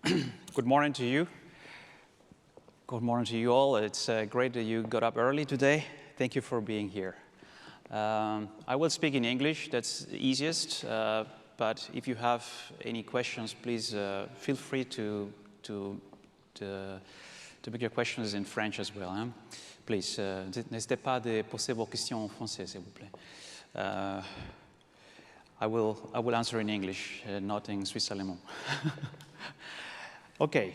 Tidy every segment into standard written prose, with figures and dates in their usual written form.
Good morning to you. Good morning to you all. It's great that you got up early today. Thank you for being here. I will speak in English. That's the easiest. But if you have any questions, please feel free to make your questions in French as well. Hein? Please, n'hésitez pas de poser vos questions en français, s'il vous plaît. I will answer in English, not in Swiss allemand. Okay.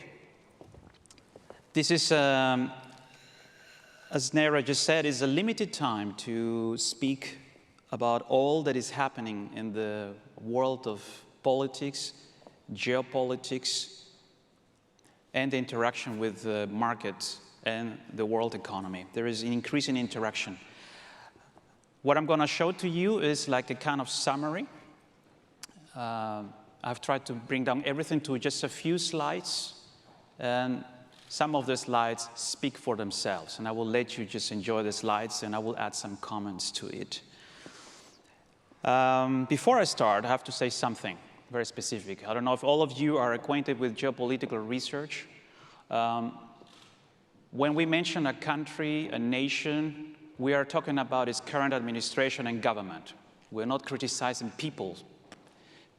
This is, as Nera just said, is a limited time to speak about all that is happening in the world of politics, geopolitics, and the interaction with the markets and the world economy. There is an increasing interaction. What I'm going to show to you is like a kind of summary. I've tried to bring down everything to just a few slides, and some of the slides speak for themselves, and I will let you just enjoy the slides, and I will add some comments to it. Before I start, I have to say something very specific. I don't know if all of you are acquainted with geopolitical research. When we mention a country, a nation, we are talking about its current administration and government. We're not criticizing people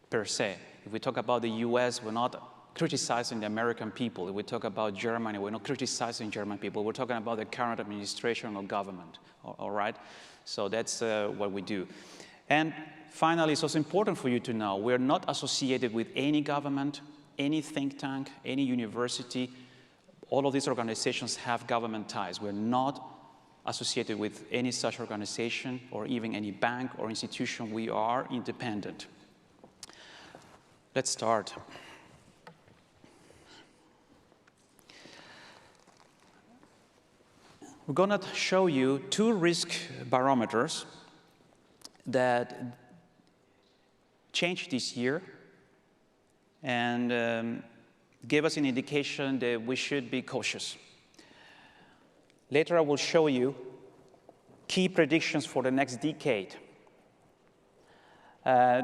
per se. If we talk about the US, we're not criticizing the American people. If we talk about Germany, we're not criticizing German people. We're talking about the current administration or government, all right? So that's what we do. And finally, it's also important for you to know, we're not associated with any government, any think tank, any university. All of these organizations have government ties. We're not associated with any such organization or even any bank or institution. We are independent. Let's start. We're going to show you two risk barometers that changed this year and gave us an indication that we should be cautious. Later, I will show you key predictions for the next decade.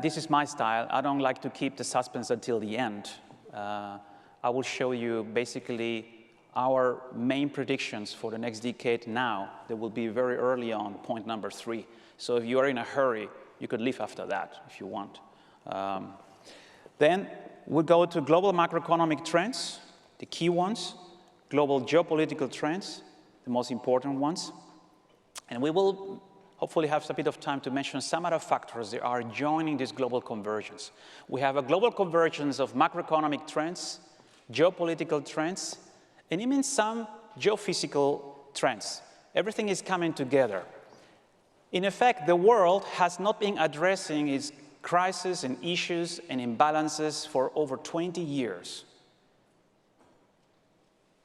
This is my style. I don't like to keep the suspense until the end. I will show you basically our main predictions for the next decade now. That will be very early on, point number 3. So if you are in a hurry, you could leave after that if you want. Then we'll go to global macroeconomic trends, the key ones, global geopolitical trends, the most important ones. And we will hopefully have a bit of time to mention some other factors that are joining this global convergence. We have a global convergence of macroeconomic trends, geopolitical trends, and even some geophysical trends. Everything is coming together. In effect, the world has not been addressing its crises and issues and imbalances for over 20 years.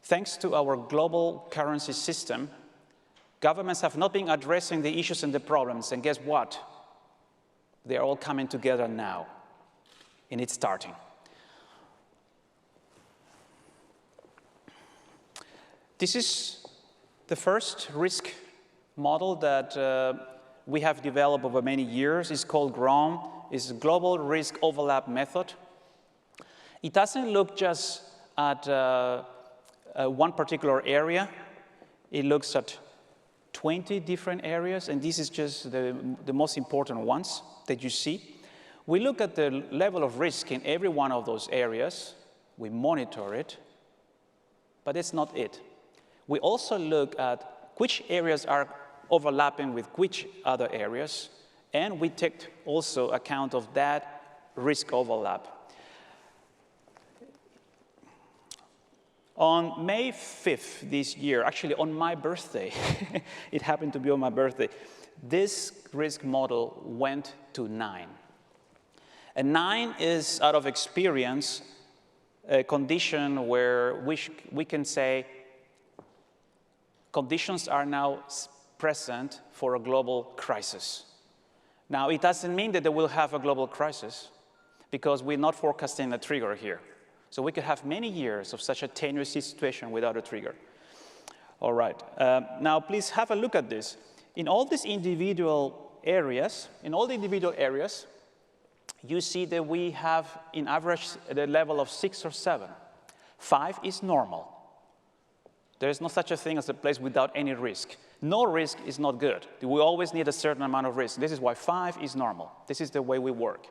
Thanks to our global currency system, governments have not been addressing the issues and the problems, and guess what? They are all coming together now, and it's starting. This is the first risk model that we have developed over many years. It's called GROM. It's Global Risk Overlap Method. It doesn't look just at one particular area. It looks at 20 different areas, and this is just the most important ones that you see. We look at the level of risk in every one of those areas. We monitor it, but that's not it. We also look at which areas are overlapping with which other areas, and we take also account of that risk overlap. On May 5th this year, actually on my birthday, it happened to be on my birthday, this risk model went to 9. And 9 is, out of experience, a condition where we can say conditions are now present for a global crisis. Now, it doesn't mean that they will have a global crisis because we're not forecasting a trigger here. So we could have many years of such a tenuous situation without a trigger. All right. Now, please have a look at this. In all these individual areas, you see that we have, in average, the level of 6 or 7. 5 is normal. There is no such a thing as a place without any risk. No risk is not good. We always need a certain amount of risk. This is why 5 is normal. This is the way we work.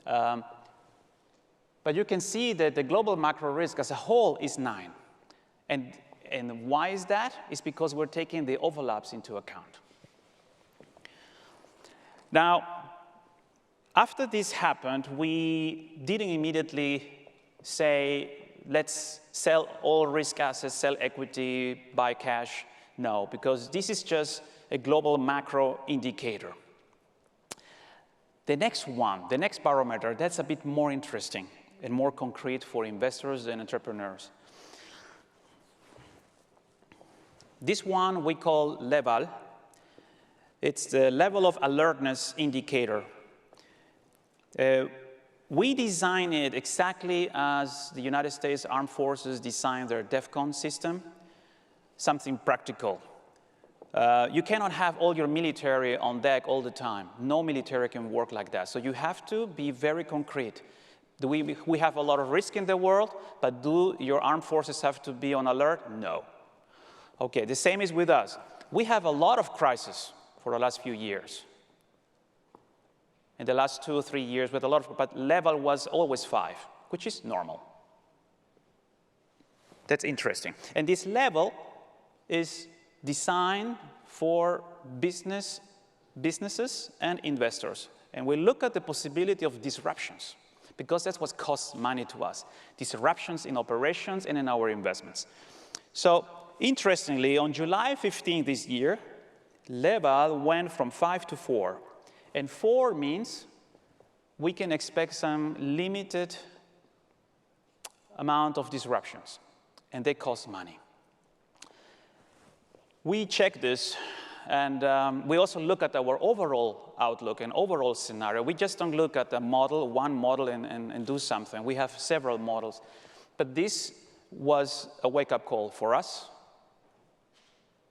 But you can see that the global macro risk as a whole is 9. And why is that? It's because we're taking the overlaps into account. Now, after this happened, we didn't immediately say, let's sell all risk assets, sell equity, buy cash. No, because this is just a global macro indicator. The next one, the next barometer, that's a bit more interesting and more concrete for investors and entrepreneurs. This one we call level. It's the level of alertness indicator. We designed it exactly as the United States Armed Forces designed their DEFCON system, something practical. You cannot have all your military on deck all the time. No military can work like that. So you have to be very concrete. We have a lot of risk in the world, but do your armed forces have to be on alert? No. Okay, the same is with us. We have a lot of crises for the last few years. In the last 2 or 3 years, with a lot of, but level was always 5, which is normal. That's interesting. And this level is designed for businesses and investors. And we look at the possibility of disruptions, because that's what costs money to us. Disruptions in operations and in our investments. So, interestingly, on July 15 this year, level went from 5 to 4. And 4 means we can expect some limited amount of disruptions, and they cost money. We check this, and we also look at our overall outlook and overall scenario. We just don't look at a model, one model, and do something. We have several models. But this was a wake-up call for us.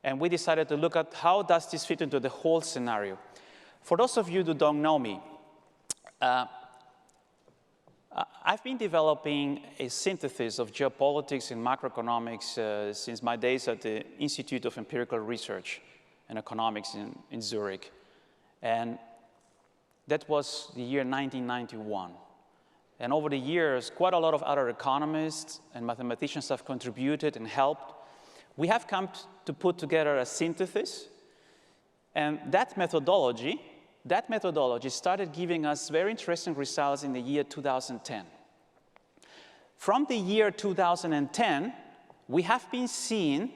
And we decided to look at how does this fit into the whole scenario. For those of you who don't know me, I've been developing a synthesis of geopolitics and macroeconomics since my days at the Institute of Empirical Research and Economics in Zurich. And that was the year 1991. And over the years, quite a lot of other economists and mathematicians have contributed and helped. We have come to put together a synthesis. And that methodology started giving us very interesting results in the year 2010. From the year 2010, we have been seeing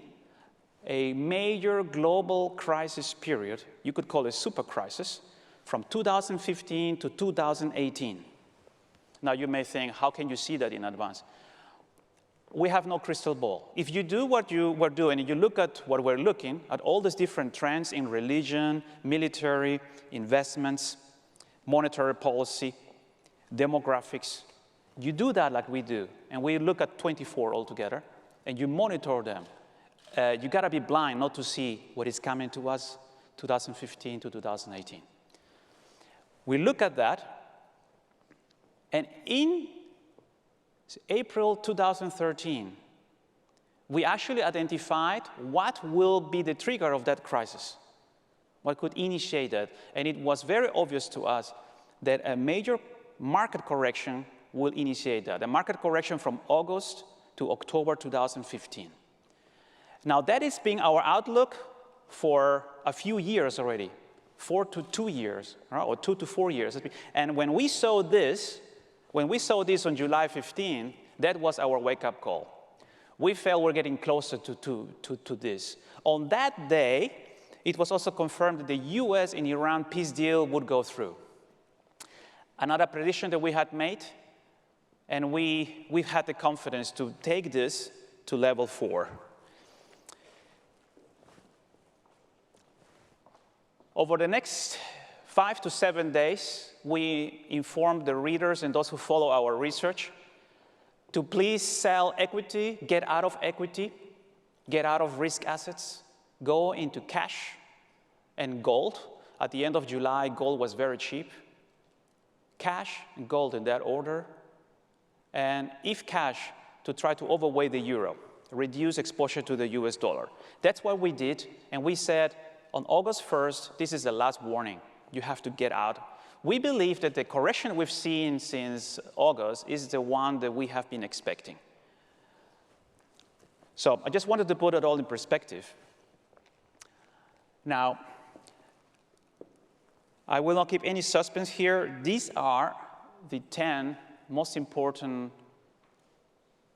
a major global crisis period, you could call it super crisis, from 2015 to 2018. Now you may think, how can you see that in advance? We have no crystal ball. If you do what you were doing and you look at what we're looking at, all these different trends in religion, military, investments, monetary policy, demographics, you do that like we do, and we look at 24 altogether, and you monitor them. You gotta be blind not to see what is coming to us 2015 to 2018. We look at that, and in April 2013, we actually identified what will be the trigger of that crisis, what could initiate that. And it was very obvious to us that a major market correction will initiate that, a market correction from August to October 2015. Now, that has been our outlook for a few years already, 4 to 2 years, or 2 to 4 years. And when we saw this on July 15, that was our wake-up call. We felt we're getting closer to this. On that day, it was also confirmed that the US and Iran peace deal would go through. Another prediction that we had made, and we've had the confidence to take this to level 4. Over the next 5 to 7 days, we informed the readers and those who follow our research to please sell equity, get out of equity, get out of risk assets, go into cash and gold. At the end of July, gold was very cheap. Cash and gold in that order. And if cash, to try to overweight the euro, reduce exposure to the US dollar. That's what we did, and we said on August 1st, this is the last warning. You have to get out. We believe that the correction we've seen since August is the one that we have been expecting. So I just wanted to put it all in perspective. Now, I will not keep any suspense here. These are the 10 most important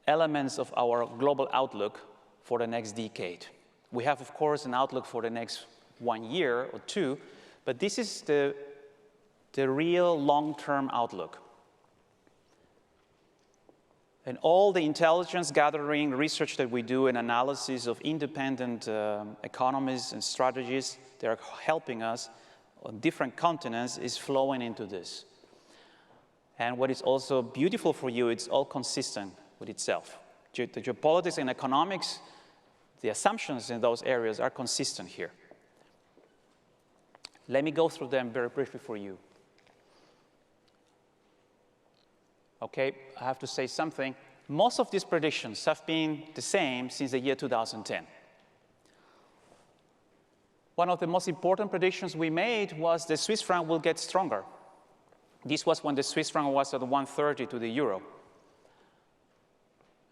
elements of our global outlook for the next decade. We have, of course, an outlook for the next 1 year or 2, but this is the real long-term outlook. And all the intelligence gathering research that we do and analysis of independent economists and strategists that are helping us on different continents is flowing into this. And what is also beautiful for you, it's all consistent with itself. The geopolitics and economics, the assumptions in those areas are consistent here. Let me go through them very briefly for you. Okay, I have to say something. Most of these predictions have been the same since the year 2010. One of the most important predictions we made was the Swiss franc will get stronger. This was when the Swiss franc was at 130 to the euro.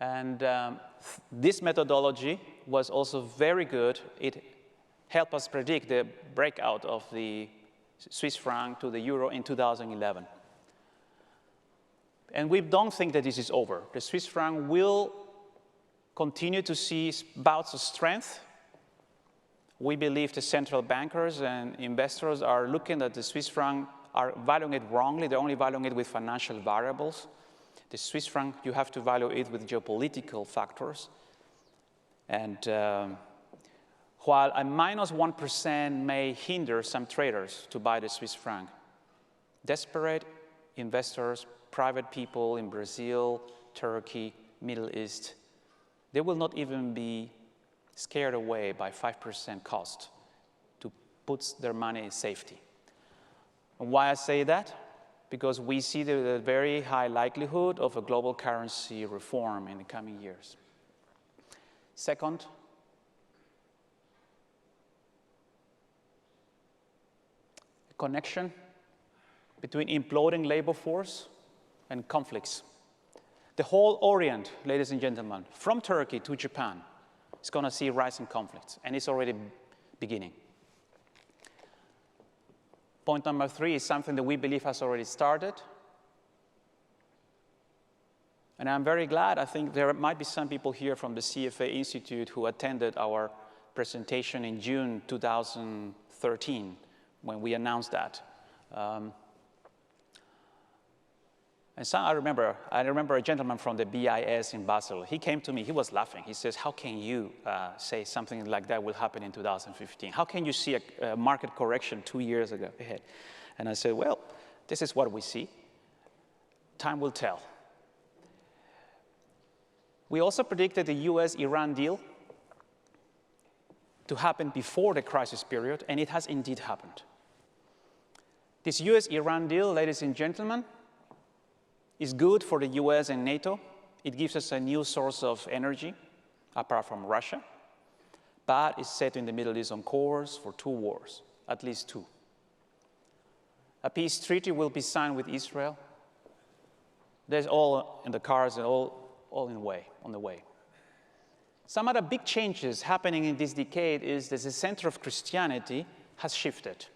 And this methodology was also very good. It helped us predict the breakout of the Swiss franc to the euro in 2011. And we don't think that this is over. The Swiss franc will continue to see bouts of strength. We believe the central bankers and investors are looking at the Swiss franc, are valuing it wrongly. They're only valuing it with financial variables. The Swiss franc, you have to value it with geopolitical factors. And while a minus 1% may hinder some traders to buy the Swiss franc, desperate investors, private people in Brazil, Turkey, Middle East, they will not even be scared away by 5% cost to put their money in safety. And why I say that? Because we see the very high likelihood of a global currency reform in the coming years. Second, connection between imploding labor force and conflicts. The whole Orient, ladies and gentlemen, from Turkey to Japan, is going to see rising conflicts, and it's already beginning. Point number 3 is something that we believe has already started. And I'm very glad, I think there might be some people here from the CFA Institute who attended our presentation in June 2013 when we announced that. And so I remember a gentleman from the BIS in Basel. He came to me, he was laughing. He says, how can you say something like that will happen in 2015? How can you see a market correction 2 years ahead? And I said, well, this is what we see. Time will tell. We also predicted the US-Iran deal to happen before the crisis period, and it has indeed happened. This US-Iran deal, ladies and gentlemen, is good for the US and NATO. It gives us a new source of energy, apart from Russia, but it's set in the Middle East on course for 2 wars, at least 2. A peace treaty will be signed with Israel. There's all in the cards and all on the way. Some other big changes happening in this decade is that the center of Christianity has shifted.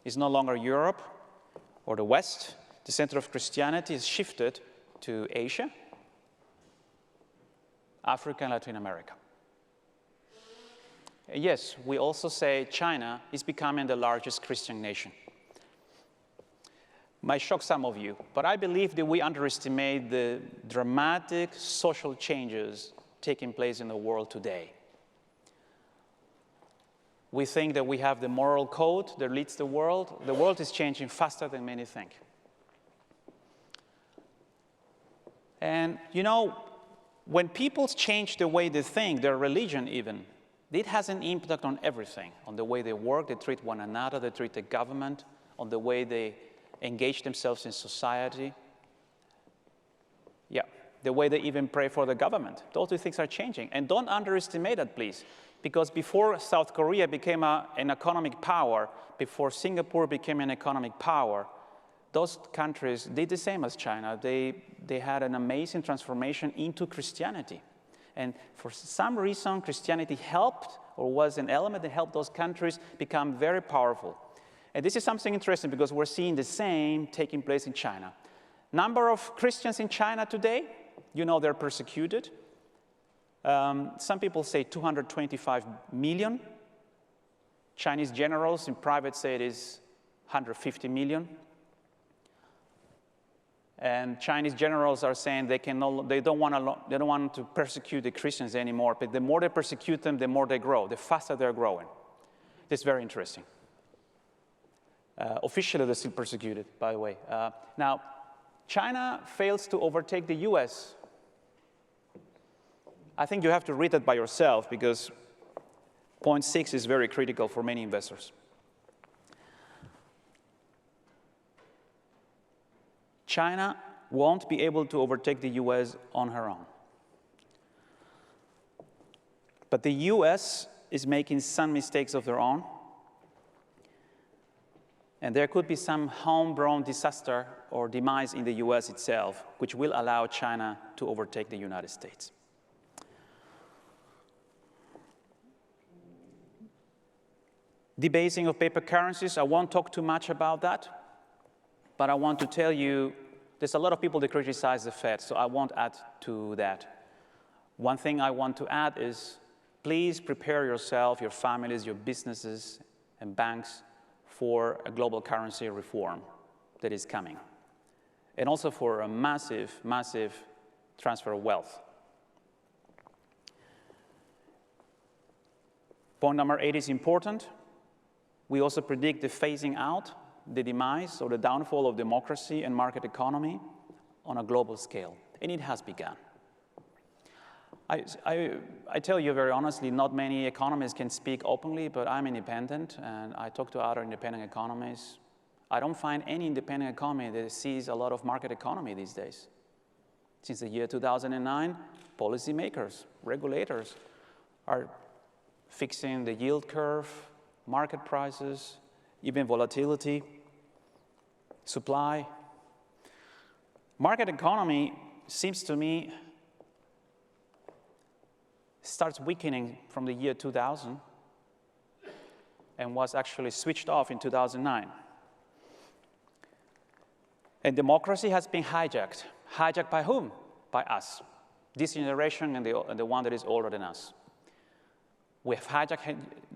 It's no longer Europe or the West. The center of Christianity is shifted to Asia, Africa, and Latin America. Yes, we also say China is becoming the largest Christian nation. Might shock some of you, but I believe that we underestimate the dramatic social changes taking place in the world today. We think that we have the moral code that leads the world. The world is changing faster than many think. And, you know, when people change the way they think, their religion even, it has an impact on everything, on the way they work, they treat one another, they treat the government, on the way they engage themselves in society. Yeah, the way they even pray for the government. Those two things are changing. And don't underestimate that, please, because before South Korea became an economic power, before Singapore became an economic power, those countries did the same as China. They had an amazing transformation into Christianity. And for some reason, Christianity helped, or was an element that helped those countries become very powerful. And this is something interesting because we're seeing the same taking place in China. Number of Christians in China today, you know they're persecuted. Some people say 225 million. Chinese generals in private say it is 150 million. And Chinese generals are saying they don't want to persecute the Christians anymore, but the more they persecute them, the more they grow, the faster they're growing. This is very interesting. Officially, they're still persecuted, by the way. Now, China fails to overtake the US. I think you have to read that by yourself because point 6 is very critical for many investors. China won't be able to overtake the US on her own. But the US is making some mistakes of their own. And there could be some homegrown disaster or demise in the US itself, which will allow China to overtake the United States. Debasing of paper currencies, I won't talk too much about that, but I want to tell you there's a lot of people that criticize the Fed, so I won't add to that. One thing I want to add is please prepare yourself, your families, your businesses, and banks for a global currency reform that is coming, and also for a massive, massive transfer of wealth. Point number 8 is important. We also predict the phasing out, the demise or the downfall of democracy and market economy on a global scale, and it has begun. I tell you very honestly, not many economists can speak openly, but I'm independent, and I talk to other independent economists. I don't find any independent economy that sees a lot of market economy these days. Since the year 2009, policymakers, regulators are fixing the yield curve, market prices, even volatility, supply. Market economy seems to me starts weakening from the year 2000 and was actually switched off in 2009. And democracy has been hijacked. Hijacked by whom? By us. This generation and the one that is older than us. We have hijacked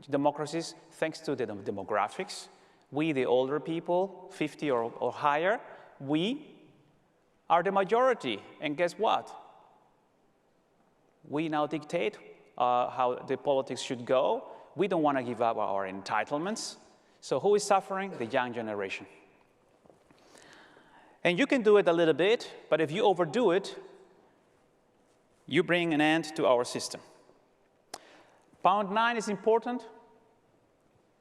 democracies thanks to the demographics. We, the older people, 50 or higher, we are the majority. And guess what? We now dictate how the politics should go. We don't want to give up our entitlements. So who is suffering? The young generation. And you can do it a little bit, but if you overdo it, you bring an end to our system. Point 9 is important.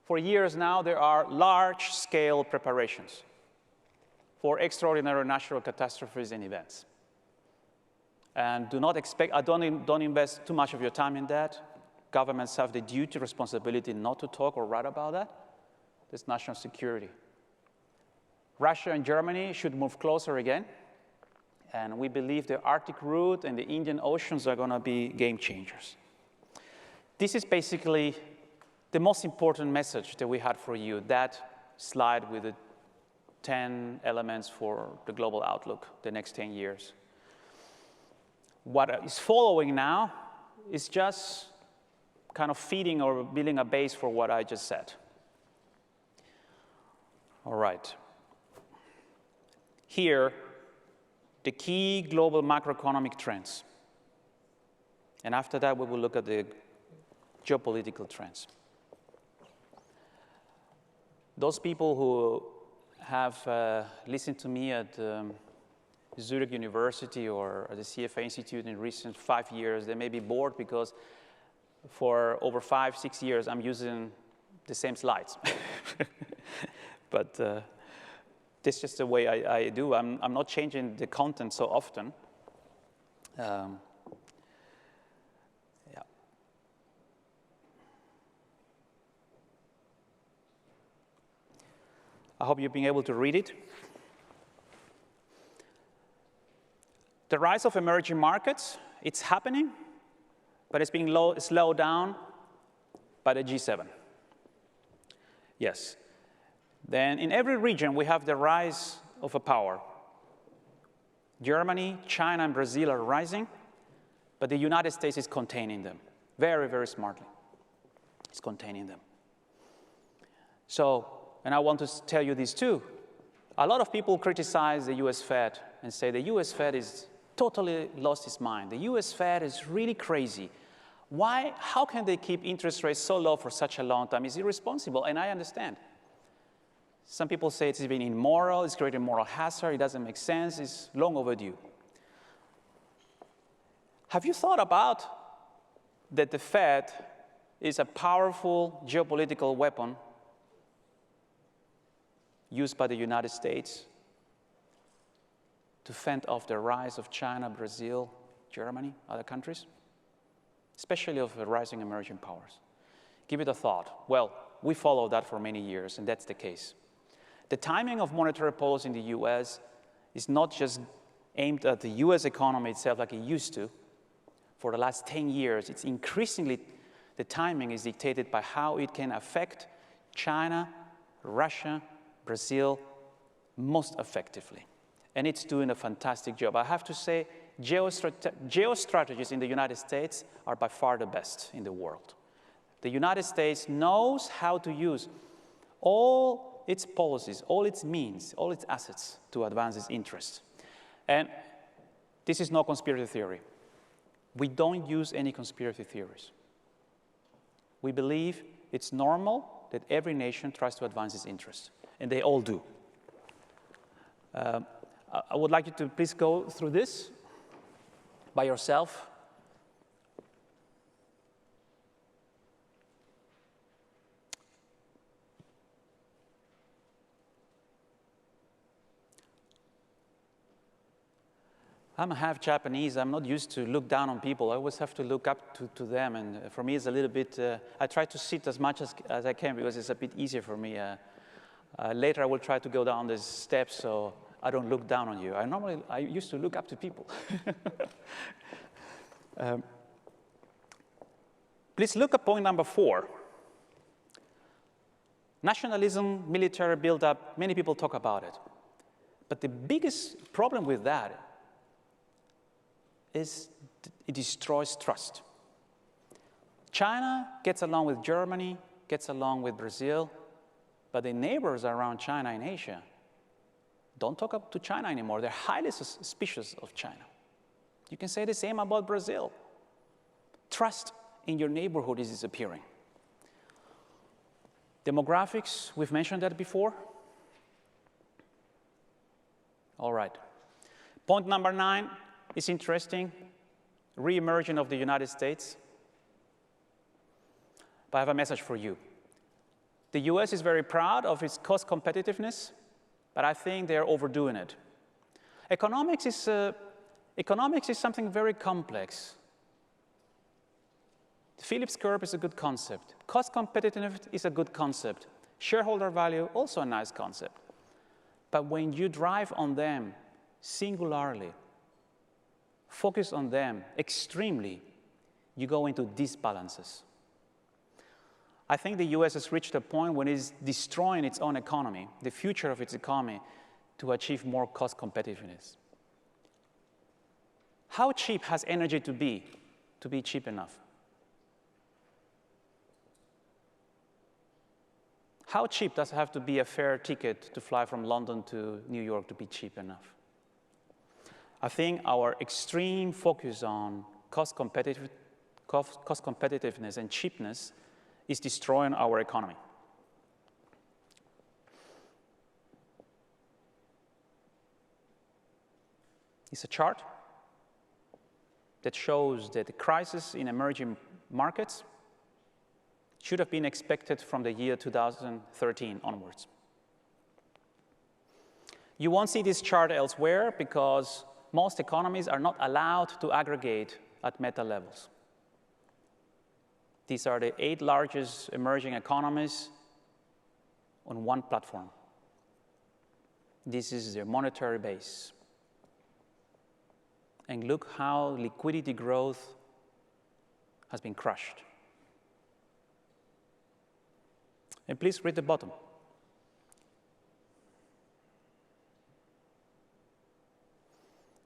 For years now, there are large-scale preparations for extraordinary natural catastrophes and events. And do not expect, don't invest too much of your time in that. Governments have the duty, responsibility not to talk or write about that. That's national security. Russia and Germany should move closer again. And we believe the Arctic route and the Indian Oceans are going to be game changers. This is basically the most important message that we had for you, that slide with the 10 elements for the global outlook, the next 10 years. What is following now is just kind of feeding or building a base for what I just said. All right. Here, the key global macroeconomic trends. And after that, we will look at the geopolitical trends. Those people who have listened to me at Zurich University or at the CFA Institute in recent 5 years, they may be bored because for over 5-6 years, I'm using the same slides. But this is just the way I do. I'm not changing the content so often. Yeah. I hope you've been able to read it. The rise of emerging markets, it's happening, but it's being slowed down by the G7. Yes. Then in every region, we have the rise of a power. Germany, China, and Brazil are rising, but the United States is containing them very, very smartly. It's containing them. So, and I want to tell you this too. A lot of people criticize the US Fed and say the US Fed is totally lost its mind. The US Fed is really crazy. Why? How can they keep interest rates so low for such a long time? It's irresponsible, and I understand. Some people say it's even immoral, it's creating moral hazard, it doesn't make sense, it's long overdue. Have you thought about that the Fed is a powerful geopolitical weapon used by the United States to fend off the rise of China, Brazil, Germany, other countries, especially of the rising emerging powers? Give it a thought. Well, we followed that for many years, and that's the case. The timing of monetary policy in the US is not just aimed at the US economy itself like it used to. For the last 10 years, it's increasingly, the timing is dictated by how it can affect China, Russia, Brazil most effectively. And it's doing a fantastic job. I have to say, geostrategists in the United States are by far the best in the world. The United States knows how to use all its policies, all its means, all its assets to advance its interests. And this is no conspiracy theory. We don't use any conspiracy theories. We believe it's normal that every nation tries to advance its interests, and they all do. I would like you to please go through this by yourself. I'm half Japanese. I'm not used to look down on people. I always have to look up to them. And for me, it's a little bit, I try to sit as much as I can because it's a bit easier for me. Later, I will try to go down the steps so I don't look down on you. I used to look up to people. Please look at point number 4. Nationalism, military buildup, many people talk about it. But the biggest problem with that is it destroys trust. China gets along with Germany, gets along with Brazil, but the neighbors around China in Asia don't talk up to China anymore. They're highly suspicious of China. You can say the same about Brazil. Trust in your neighborhood is disappearing. Demographics, we've mentioned that before. All right. Point number 9 is interesting. Re-emergence of the United States. But I have a message for you. The US is very proud of its cost competitiveness, but I think they're overdoing it. Economics is something very complex. The Phillips curve is a good concept. Cost competitiveness is a good concept. Shareholder value, also a nice concept. But when you drive on them singularly, focus on them extremely, you go into disbalances. I think the US has reached a point when it's destroying its own economy, the future of its economy, to achieve more cost competitiveness. How cheap has energy to be cheap enough? How cheap does it have to be a fare ticket to fly from London to New York to be cheap enough? I think our extreme focus on cost competitiveness and cheapness is destroying our economy. It's a chart that shows that the crisis in emerging markets should have been expected from the year 2013 onwards. You won't see this chart elsewhere because most economies are not allowed to aggregate at meta levels. These are the 8 largest emerging economies on one platform. This is their monetary base. And look how liquidity growth has been crushed. And please read the bottom.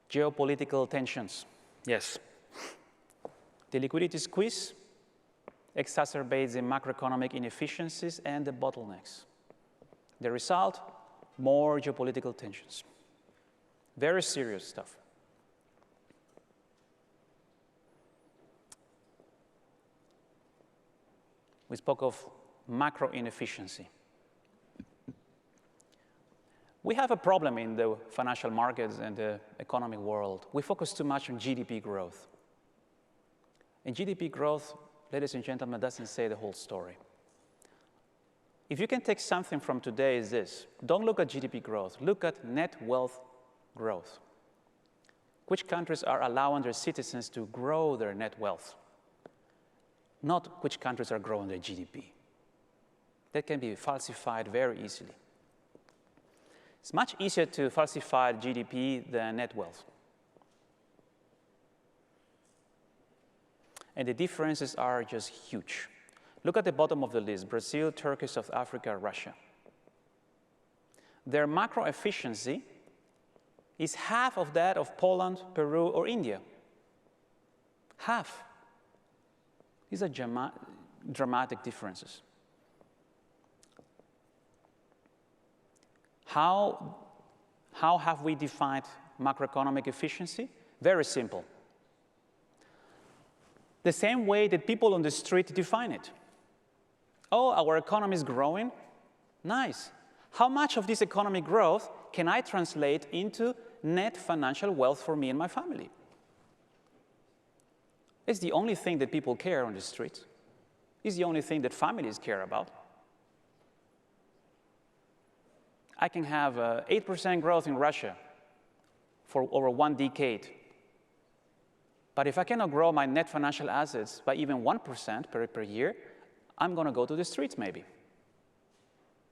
Geopolitical tensions. Yes. The liquidity squeeze exacerbates the macroeconomic inefficiencies and the bottlenecks. The result, more geopolitical tensions. Very serious stuff. We spoke of macroinefficiency. We have a problem in the financial markets and the economic world. We focus too much on GDP growth. And GDP growth, ladies and gentlemen, doesn't say the whole story. If you can take something from today is this. Don't look at GDP growth. Look at net wealth growth. Which countries are allowing their citizens to grow their net wealth? Not which countries are growing their GDP. That can be falsified very easily. It's much easier to falsify GDP than net wealth. And the differences are just huge. Look at the bottom of the list, Brazil, Turkey, South Africa, Russia. Their macro efficiency is half of that of Poland, Peru, or India. Half. These are dramatic differences. How have we defined macroeconomic efficiency? Very simple. The same way that people on the street define it. Oh, our economy is growing? Nice. How much of this economic growth can I translate into net financial wealth for me and my family? It's the only thing that people care on the street. It's the only thing that families care about. I can have 8% growth in Russia for over 1 decade. But if I cannot grow my net financial assets by even 1% per year, I'm going to go to the streets maybe.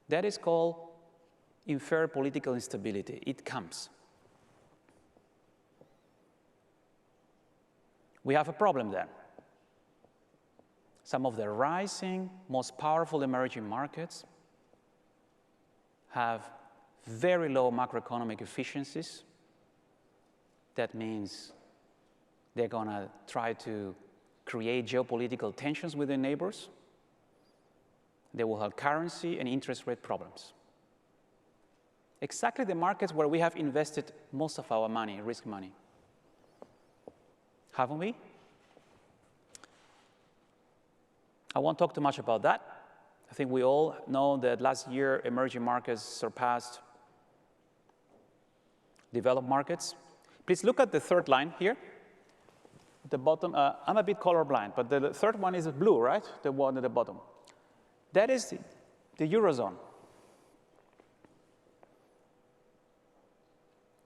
That is called inferred political instability. It comes. We have a problem then. Some of the rising, most powerful emerging markets have very low macroeconomic efficiencies. That means they're going to try to create geopolitical tensions with their neighbors. They will have currency and interest rate problems. Exactly the markets where we have invested most of our money, risk money. Haven't we? I won't talk too much about that. I think we all know that last year emerging markets surpassed developed markets. Please look at the third line here. At the bottom, I'm a bit colorblind, but the third one is blue, right? The one at the bottom. That is the Eurozone.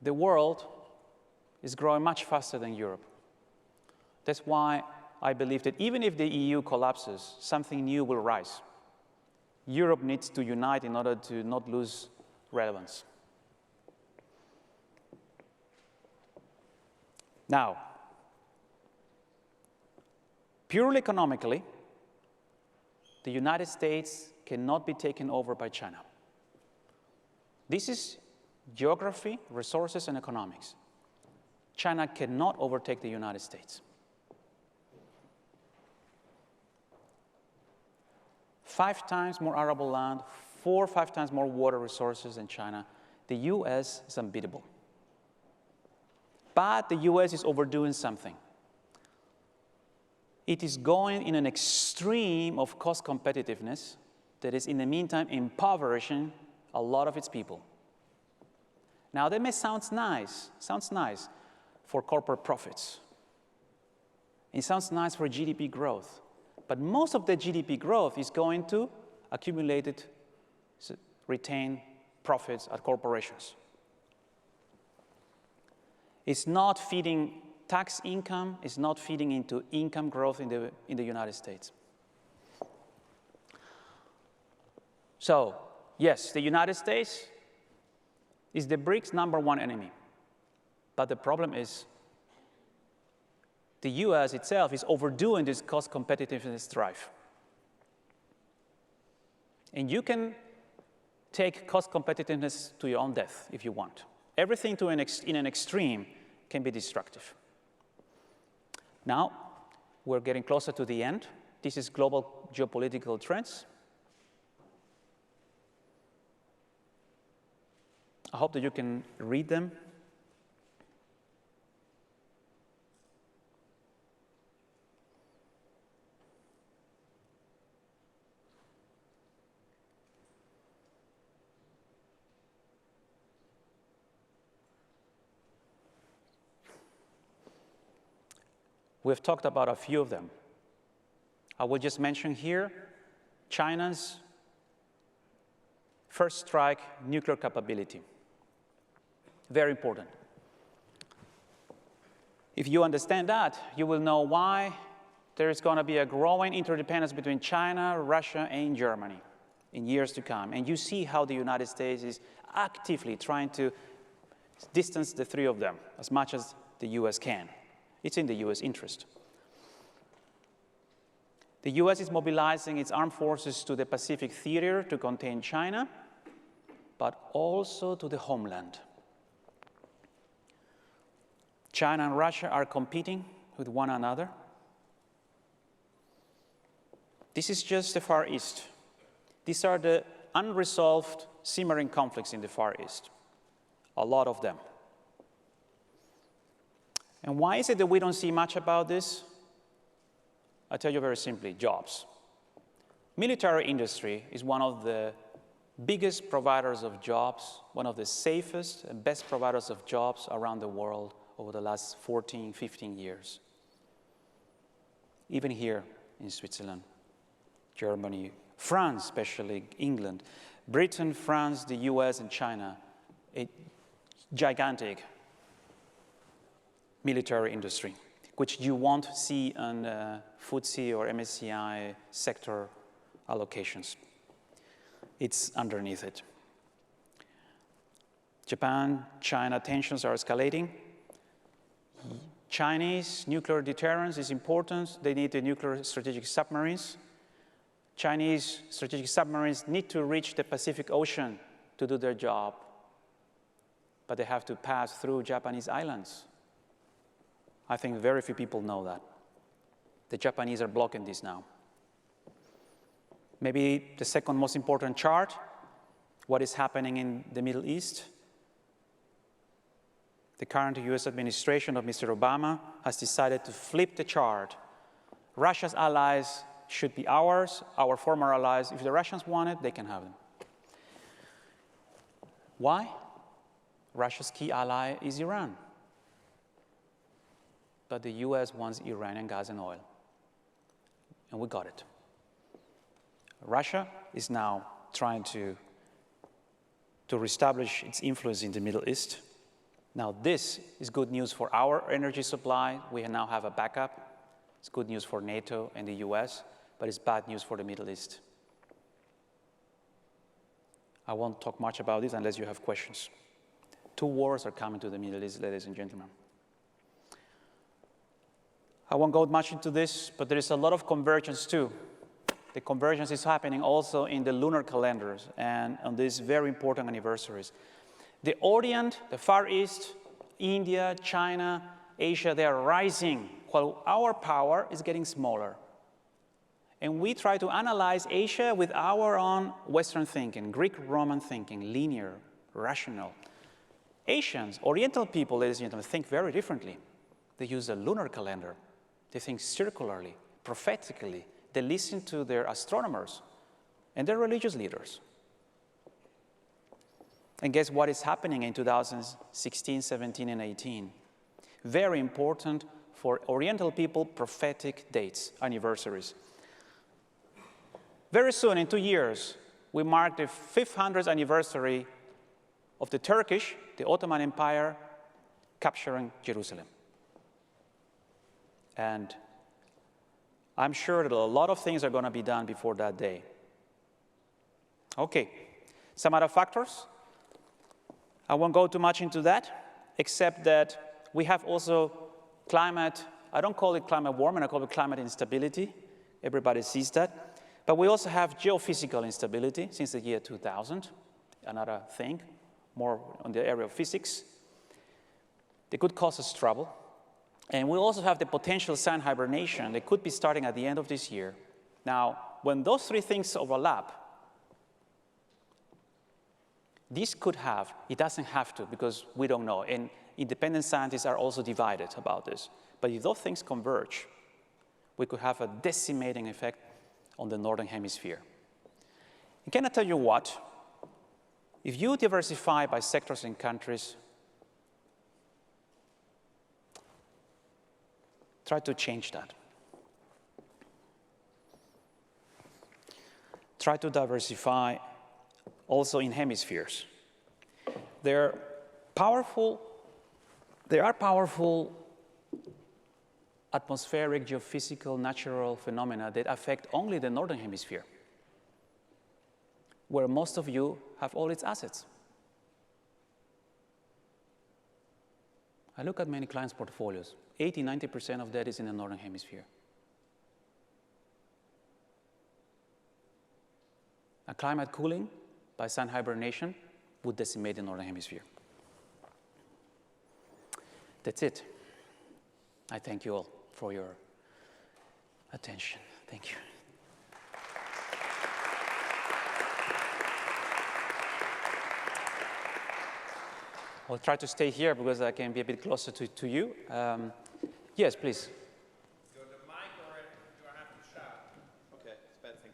The world is growing much faster than Europe. That's why I believe that even if the EU collapses, something new will rise. Europe needs to unite in order to not lose relevance. Now, purely economically, the United States cannot be taken over by China. This is geography, resources, and economics. China cannot overtake the United States. 5 times more arable land, 4 or 5 times more water resources than China. The US is unbeatable. But the US is overdoing something. It is going in an extreme of cost competitiveness that is, in the meantime, impoverishing a lot of its people. Now, that may sound nice for corporate profits. It sounds nice for GDP growth. But most of the GDP growth is going to accumulated, retained profits at corporations. It's not feeding tax income, it's not feeding into income growth in the United States. So, yes, the United States is the BRICS' #1 enemy. But the problem is the US itself is overdoing this cost competitiveness drive. And you can take cost competitiveness to your own death if you want. Everything in an extreme can be destructive. Now, we're getting closer to the end. This is Global Geopolitical Trends. I hope that you can read them. We've talked about a few of them. I will just mention here China's first strike nuclear capability. Very important. If you understand that, you will know why there is going to be a growing interdependence between China, Russia, and Germany in years to come. And you see how the United States is actively trying to distance the three of them as much as the US can. It's in the US interest. The US is mobilizing its armed forces to the Pacific theater to contain China, but also to the homeland. China and Russia are competing with one another. This is just the Far East. These are the unresolved, simmering conflicts in the Far East. A lot of them. And why is it that we don't see much about this? I'll tell you very simply, jobs. Military industry is one of the biggest providers of jobs, one of the safest and best providers of jobs around the world over the last 14, 15 years. Even here in Switzerland, Germany, France, especially England, Britain, France, the US, and China, a gigantic military industry, which you won't see on FTSE or MSCI sector allocations. It's underneath it. Japan, China tensions are escalating. Chinese nuclear deterrence is important. They need the nuclear strategic submarines. Chinese strategic submarines need to reach the Pacific Ocean to do their job, but they have to pass through Japanese islands. I think very few people know that. The Japanese are blocking this now. Maybe the second most important chart, what is happening in the Middle East. The current US administration of Mr. Obama has decided to flip the chart. Russia's allies should be ours, our former allies. If the Russians want it, they can have them. Why? Russia's key ally is Iran. But the US wants Iranian gas and oil. And we got it. Russia is now trying to reestablish its influence in the Middle East. Now, this is good news for our energy supply. We now have a backup. It's good news for NATO and the US, but it's bad news for the Middle East. I won't talk much about this unless you have questions. 2 wars are coming to the Middle East, ladies and gentlemen. I won't go much into this, but there is a lot of convergence too. The convergence is happening also in the lunar calendars and on these very important anniversaries. The Orient, the Far East, India, China, Asia, they are rising while our power is getting smaller. And we try to analyze Asia with our own Western thinking, Greek-Roman thinking, linear, rational. Asians, Oriental people, ladies and gentlemen, think very differently. They use the lunar calendar. They think circularly, prophetically. They listen to their astronomers and their religious leaders. And guess what is happening in 2016, 17, and 18? Very important for Oriental people, prophetic dates, anniversaries. Very soon, in 2 years, we mark the 500th anniversary of the Ottoman Empire capturing Jerusalem. And I'm sure that a lot of things are going to be done before that day. Okay, some other factors. I won't go too much into that, except that we have also climate. I don't call it climate warming, I call it climate instability. Everybody sees that. But we also have geophysical instability since the year 2000, another thing, more on the area of physics. They could cause us trouble. And we also have the potential sun hibernation that could be starting at the end of this year. Now, when those three things overlap, this could have, it doesn't have to because we don't know. And independent scientists are also divided about this. But if those things converge, we could have a decimating effect on the northern hemisphere. And can I tell you what? If you diversify by sectors and countries, try to change that. Try to diversify also in hemispheres. There are powerful atmospheric, geophysical, natural phenomena that affect only the northern hemisphere, where most of you have all its assets. I look at many clients' portfolios. 80, 90% of that is in the northern hemisphere. A climate cooling by sun hibernation would decimate the northern hemisphere. That's it. I thank you all for your attention. Thank you. I'll try to stay here because I can be a bit closer to you. Yes, please. So the mic, or do I have to shout? Okay, it's bad, thank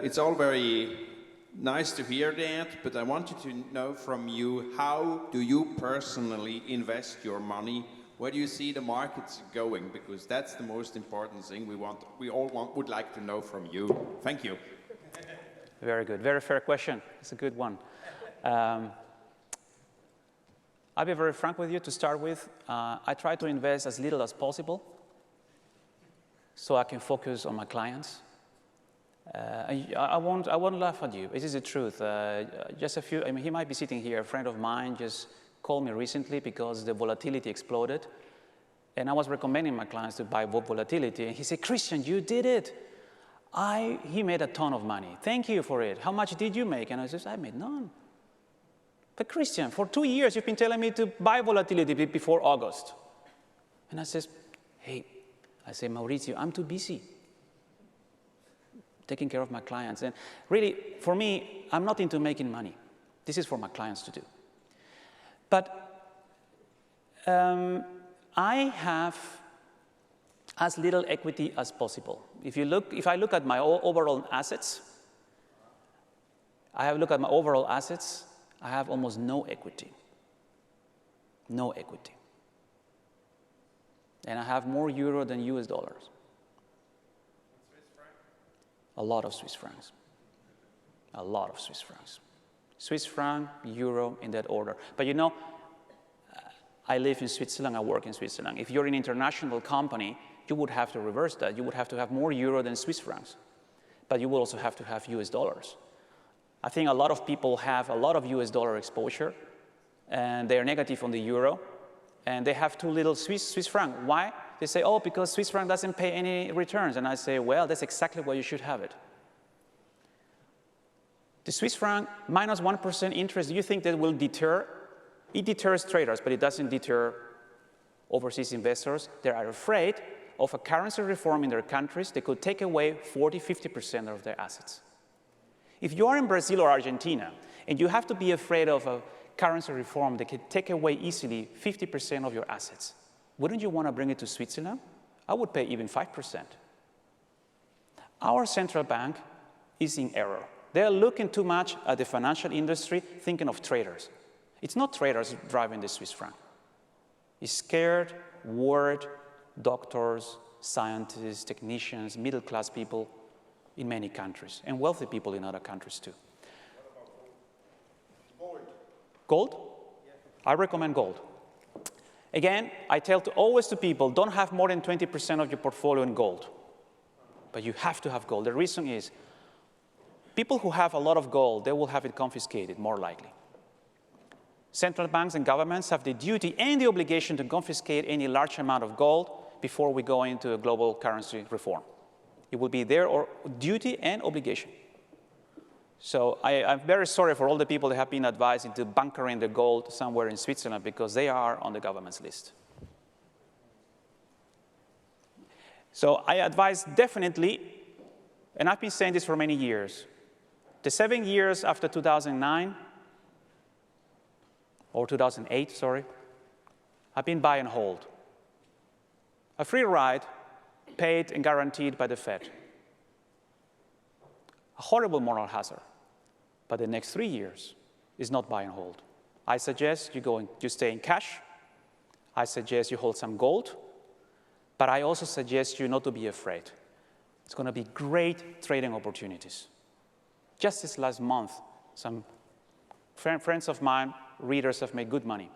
you. It's all very nice to hear that, but I wanted to know from you, how do you personally invest your money? Where do you see the markets going? Because that's the most important thing would like to know from you. Thank you. Very good, very fair question. It's a good one. I'll be very frank with you to start with. I try to invest as little as possible so I can focus on my clients. I won't laugh at you. This is the truth. He might be sitting here. A friend of mine just called me recently because the volatility exploded. And I was recommending my clients to buy volatility. And he said, Christian, you did it. He made a ton of money. Thank you for it. How much did you make? And I said, I made none. But Christian, for 2 years, you've been telling me to buy volatility before August. And I said, hey, Maurizio, I'm too busy taking care of my clients. And really, for me, I'm not into making money. This is for my clients to do. But I have as little equity as possible. If I look at my overall assets, I have almost no equity. No equity. And I have more euro than US dollars. Swiss franc? A lot of Swiss francs. A lot of Swiss francs. Swiss franc, euro, in that order. But you know, I live in Switzerland, I work in Switzerland. If you're an international company, you would have to reverse that. You would have to have more euro than Swiss francs. But you will also have to have US dollars. I think a lot of people have a lot of US dollar exposure, and they're negative on the euro, and they have too little Swiss franc. Why? They say, oh, because Swiss franc doesn't pay any returns. And I say, well, that's exactly why you should have it. The Swiss franc minus 1% interest, do you think that will deter? It deters traders, but it doesn't deter overseas investors. They are afraid of a currency reform in their countries that could take away 40, 50% of their assets. If you are in Brazil or Argentina, and you have to be afraid of a currency reform that can take away easily 50% of your assets, wouldn't you want to bring it to Switzerland? I would pay even 5%. Our central bank is in error. They're looking too much at the financial industry, thinking of traders. It's not traders driving the Swiss franc. It's scared, worried doctors, scientists, technicians, middle-class people in many countries, and wealthy people in other countries too. What about gold? Gold? Yeah. I recommend gold. Again, I tell always to people, don't have more than 20% of your portfolio in gold. But you have to have gold. The reason is, people who have a lot of gold, they will have it confiscated, more likely. Central banks and governments have the duty and the obligation to confiscate any large amount of gold before we go into a global currency reform. It will be their duty and obligation. So I'm very sorry for all the people that have been advised into bunkering the gold somewhere in Switzerland, because they are on the government's list. So I advise definitely, and I've been saying this for many years, the 7 years after 2009, or 2008, sorry, I've been buy and hold. A free ride paid and guaranteed by the Fed. A horrible moral hazard. But the next 3 years is not buy and hold. I suggest you stay in cash. I suggest you hold some gold. But I also suggest you not to be afraid. It's going to be great trading opportunities. Just this last month, some friends of mine, readers, have made good money.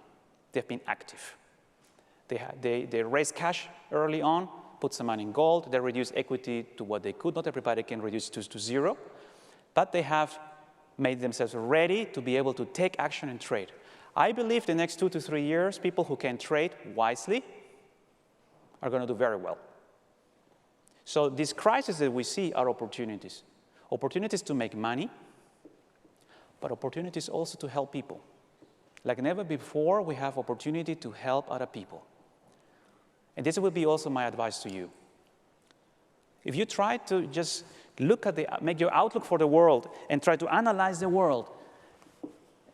They've been active. They raised cash early on, put some money in gold. They reduced equity to what they could. Not everybody can reduce to zero. But they have made themselves ready to be able to take action and trade. I believe the next 2 to 3 years, people who can trade wisely are going to do very well. So these crises that we see are opportunities. Opportunities to make money, but opportunities also to help people. Like never before, we have opportunity to help other people. And this will be also my advice to you. If you try to just make your outlook for the world and try to analyze the world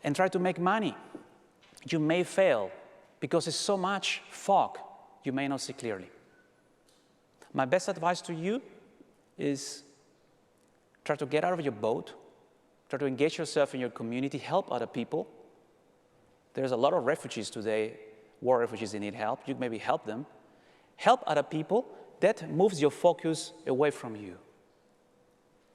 and try to make money, you may fail because there's so much fog you may not see clearly. My best advice to you is try to get out of your boat, try to engage yourself in your community, help other people. There's a lot of refugees today, war refugees, they need help. You maybe help them. Help other people. That moves your focus away from you.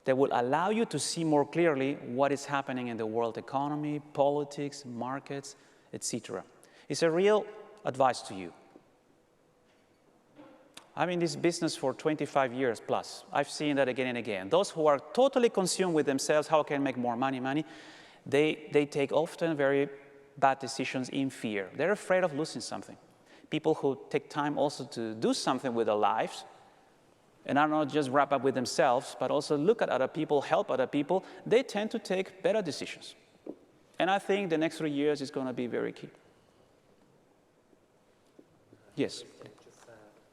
That will allow you to see more clearly what is happening in the world economy, politics, markets, etc. It's a real advice to you. I'm in this business for 25 years plus. I've seen that again and again. Those who are totally consumed with themselves, how can I make more money, they take often very bad decisions in fear. They're afraid of losing something. People who take time also to do something with their lives, and are not just wrap up with themselves, but also look at other people, help other people, they tend to take better decisions. And I think the next 3 years is going to be very key. Yes?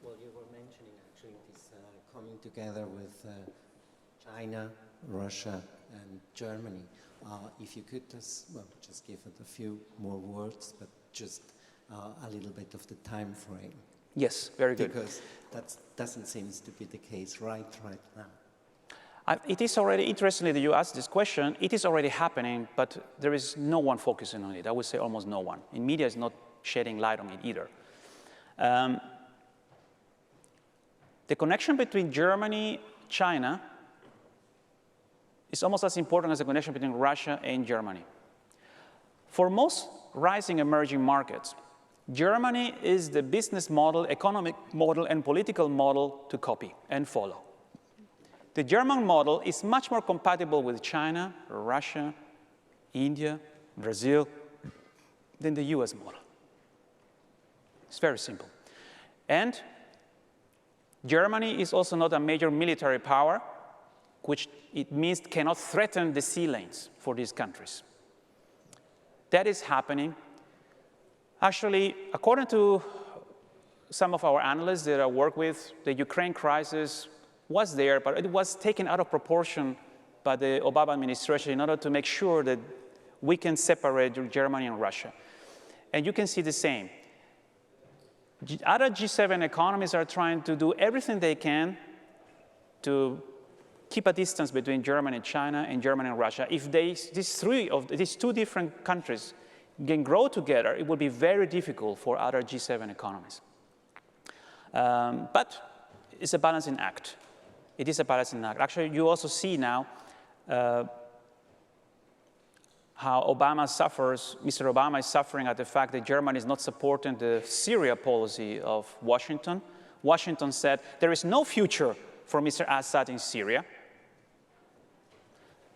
Well, you were mentioning actually this coming together with China, Russia, and Germany. If you could just give it a few more words, but just a little bit of the time frame. Yes, very good. Because that doesn't seem to be the case right now. It is already, interestingly that you asked this question, it is already happening, but there is no one focusing on it. I would say almost no one. And media is not shedding light on it either. The connection between Germany, China, is almost as important as the connection between Russia and Germany. For most rising emerging markets, Germany is the business model, economic model, and political model to copy and follow. The German model is much more compatible with China, Russia, India, Brazil, than the US model. It's very simple. And Germany is also not a major military power, which it means cannot threaten the sea lanes for these countries. That is happening. Actually, according to some of our analysts that I work with, the Ukraine crisis was there, but it was taken out of proportion by the Obama administration in order to make sure that we can separate Germany and Russia. And you can see the same. Other G7 economies are trying to do everything they can to keep a distance between Germany and China and Germany and Russia. If these two different countries can grow together, it will be very difficult for other G7 economies. But it's a balancing act. It is a balancing act. Actually, you also see now how Mr. Obama is suffering at the fact that Germany is not supporting the Syria policy of Washington. Washington said there is no future for Mr. Assad in Syria.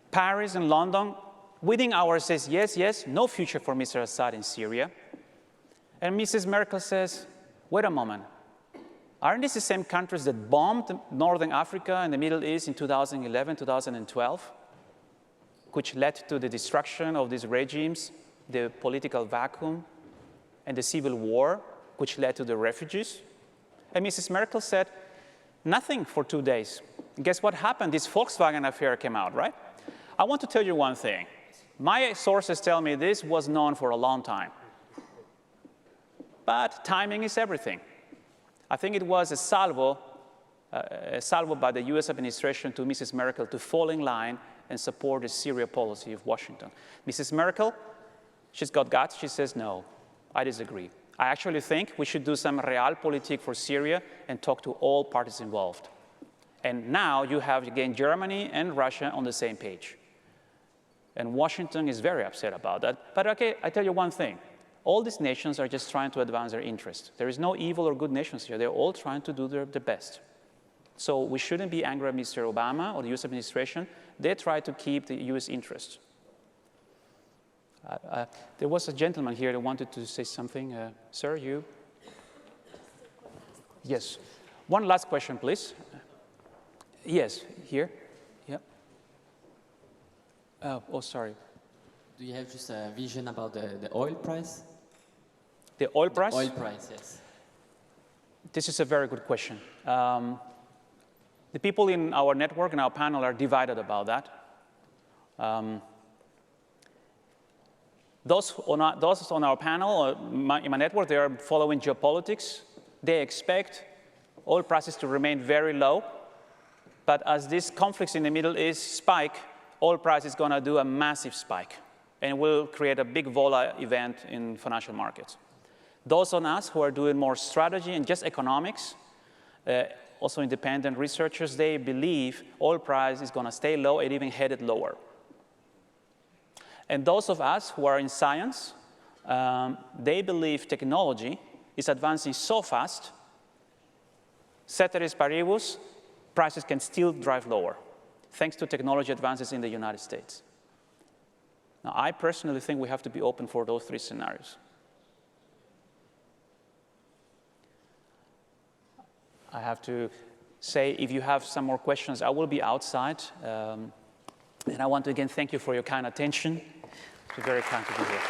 Paris and London, within hours, says yes, yes, no future for Mr. Assad in Syria. And Mrs. Merkel says, wait a moment, aren't these the same countries that bombed Northern Africa and the Middle East in 2011, 2012? Which led to the destruction of these regimes, the political vacuum, and the civil war, which led to the refugees. And Mrs. Merkel said, nothing for 2 days. And guess what happened? This Volkswagen affair came out, right? I want to tell you one thing. My sources tell me this was known for a long time. But timing is everything. I think it was a salvo by the US administration to Mrs. Merkel to fall in line and support the Syria policy of Washington. Mrs. Merkel, she's got guts. She says, no, I disagree. I actually think we should do some realpolitik for Syria and talk to all parties involved. And now you have, again, Germany and Russia on the same page. And Washington is very upset about that. But okay, I tell you one thing. All these nations are just trying to advance their interests. There is no evil or good nations here. They're all trying to do their best. So we shouldn't be angry at Mr. Obama or the US administration. They try to keep the US interest. There was a gentleman here that wanted to say something. Sir, you? Yes. One last question, please. Yes, here. Yeah. Oh, sorry. Do you have just a vision about the oil price? The oil price? The oil price, yes. This is a very good question. The people in our network and our panel are divided about that. Those on our panel, or in my network, they are following geopolitics. They expect oil prices to remain very low. But as these conflicts in the Middle East spike, oil price is going to do a massive spike and will create a big vola event in financial markets. Those on us who are doing more strategy and just economics, also independent researchers, they believe oil price is going to stay low and even headed lower. And those of us who are in science, they believe technology is advancing so fast, ceteris paribus, prices can still drive lower, thanks to technology advances in the United States. Now, I personally think we have to be open for those three scenarios. I have to say, if you have some more questions, I will be outside. And I want to again thank you for your kind attention. It's very kind to be here.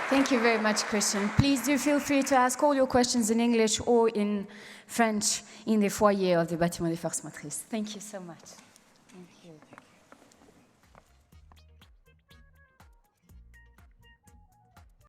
Thank you very much, Christian. Please do feel free to ask all your questions in English or in French in the foyer of the Bâtiment des Forces Motrices. Thank you so much.